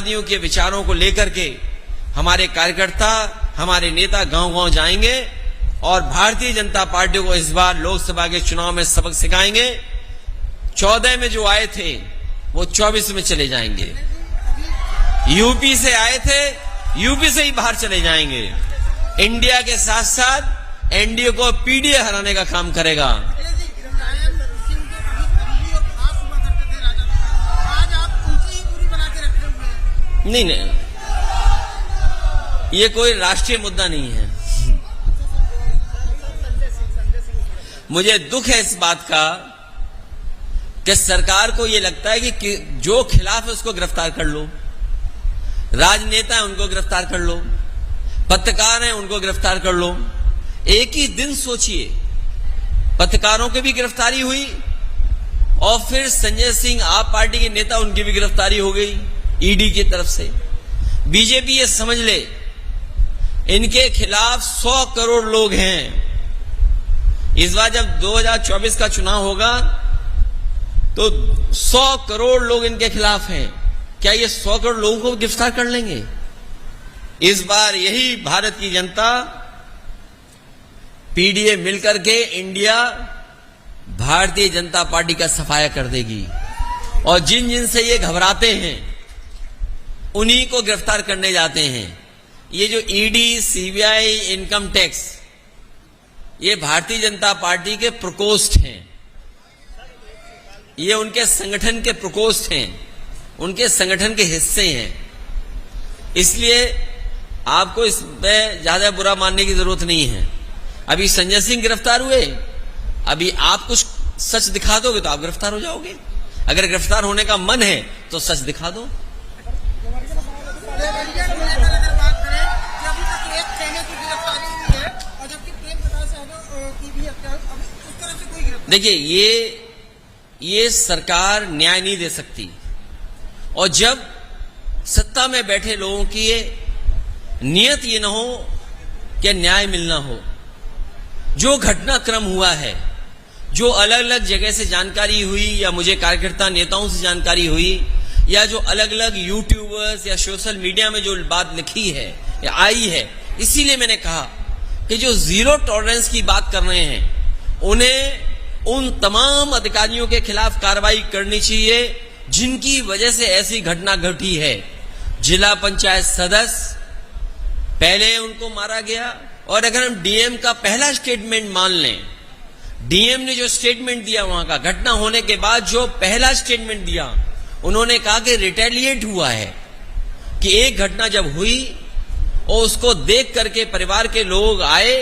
माओवादियों के विचारों को लेकर के हमारे कार्यकर्ता, हमारे नेता गांव-गांव जाएंगे और भारतीय जनता पार्टी को इस बार लोकसभा के चुनाव में सबक सिखाएंगे। 14 में जो आए थे वो 24 में चले जाएंगे। यूपी से आए थे, यूपी से ही बाहर चले जाएंगे। इंडिया के साथ साथ एनडीए को पीडीए हराने का काम करेगा। नहीं, ये कोई राष्ट्रीय मुद्दा नहीं है। मुझे दुख है इस बात का कि सरकार को ये लगता है कि जो खिलाफ है उसको गिरफ्तार कर लो, राजनेता है उनको गिरफ्तार कर लो, पत्रकार हैं उनको गिरफ्तार कर लो। एक ही दिन सोचिए, पत्रकारों की भी गिरफ्तारी हुई और फिर संजय सिंह आप पार्टी के नेता, उनकी भी गिरफ्तारी हो गई ईडी की तरफ से। बीजेपी ये समझ ले, इनके खिलाफ 100 करोड़ लोग हैं। इस बार जब 2024 का चुनाव होगा तो 100 करोड़ लोग इनके खिलाफ हैं। क्या ये 100 करोड़ लोगों को गिरफ्तार कर लेंगे? इस बार यही भारत की जनता पीडीए मिलकर के इंडिया भारतीय जनता पार्टी का सफाया कर देगी और जिन जिन से ये घबराते हैं उन्हीं को गिरफ्तार करने जाते हैं। ये जो ईडी, सीबीआई, इनकम टैक्स, ये भारतीय जनता पार्टी के प्रकोष्ठ हैं, ये उनके संगठन के प्रकोष्ठ हैं, उनके संगठन के हिस्से हैं। इसलिए आपको इसमें ज्यादा बुरा मानने की जरूरत नहीं है। अभी संजय सिंह गिरफ्तार हुए, अभी आप कुछ सच दिखा दोगे तो आप गिरफ्तार हो जाओगे। अगर गिरफ्तार होने का मन है तो सच दिखा दो। देखिए, ये सरकार न्याय नहीं दे सकती और जब सत्ता में बैठे लोगों की नियत ये न हो कि न्याय मिलना हो। जो घटनाक्रम हुआ है, जो अलग अलग जगह से जानकारी हुई या मुझे कार्यकर्ता नेताओं से जानकारी हुई या जो अलग अलग यूट्यूबर्स या सोशल मीडिया में जो बात लिखी है या आई है, इसीलिए मैंने कहा कि जो जीरो टॉलरेंस की बात कर रहे हैं उन्हें उन तमाम अधिकारियों के खिलाफ कार्रवाई करनी चाहिए जिनकी वजह से ऐसी घटना घटी है। जिला पंचायत सदस्य, पहले उनको मारा गया और अगर हम डीएम का पहला स्टेटमेंट मान लें, डीएम ने जो स्टेटमेंट दिया वहां का, घटना होने के बाद जो पहला स्टेटमेंट दिया, उन्होंने कहा कि रिटेलिएट हुआ है, कि एक घटना जब हुई और उसको देख करके परिवार के लोग आए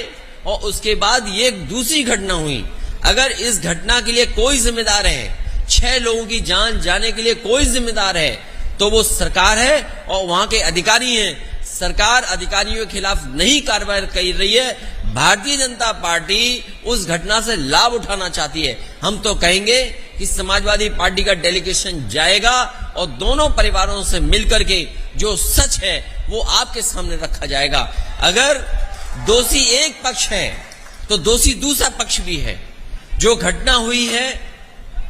और उसके बाद ये दूसरी घटना हुई। अगर इस घटना के लिए कोई जिम्मेदार है, 6 लोगों की जान जाने के लिए कोई जिम्मेदार है, तो वो सरकार है और वहां के अधिकारी हैं। सरकार अधिकारियों के खिलाफ नहीं कार्रवाई कर रही है। भारतीय जनता पार्टी उस घटना से लाभ उठाना चाहती है। हम तो कहेंगे कि समाजवादी पार्टी का डेलीगेशन जाएगा और दोनों परिवारों से मिलकर के जो सच है वो आपके सामने रखा जाएगा। अगर दोषी एक पक्ष है तो दोषी दूसरा पक्ष भी है। जो घटना हुई है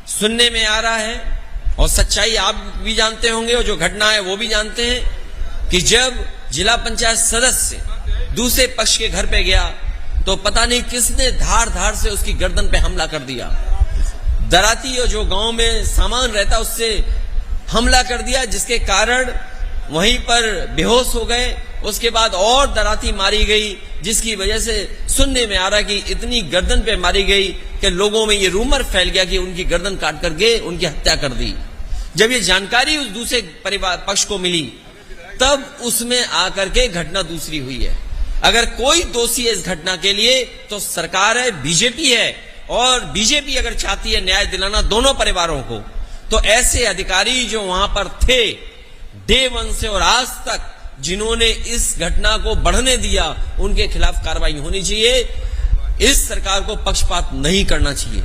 सुनने में आ रहा है और सच्चाई आप भी जानते होंगे और जो घटना है वो भी जानते हैं कि जब जिला पंचायत सदस्य दूसरे पक्ष के घर पे गया तो पता नहीं किसने धार धार से उसकी गर्दन पे हमला कर दिया। दराती और जो गांव में सामान रहता उससे हमला कर दिया, जिसके कारण वहीं पर बेहोश हो गए। उसके बाद और दराती मारी गई, जिसकी वजह से सुनने में आ रहा कि इतनी गर्दन पे मारी गई कि लोगों में ये रूमर फैल गया कि उनकी गर्दन काट करके उनकी हत्या कर दी। जब ये जानकारी उस दूसरे परिवार पक्ष को मिली तब उसमें आकर के घटना दूसरी हुई है। अगर कोई दोषी है इस घटना के लिए तो सरकार है, बीजेपी है। और बीजेपी अगर चाहती है न्याय दिलाना दोनों परिवारों को, तो ऐसे अधिकारी जो वहां पर थे डे 1 से और आज तक, जिन्होंने इस घटना को बढ़ने दिया, उनके खिलाफ कार्रवाई होनी चाहिए। इस सरकार को पक्षपात नहीं करना चाहिए।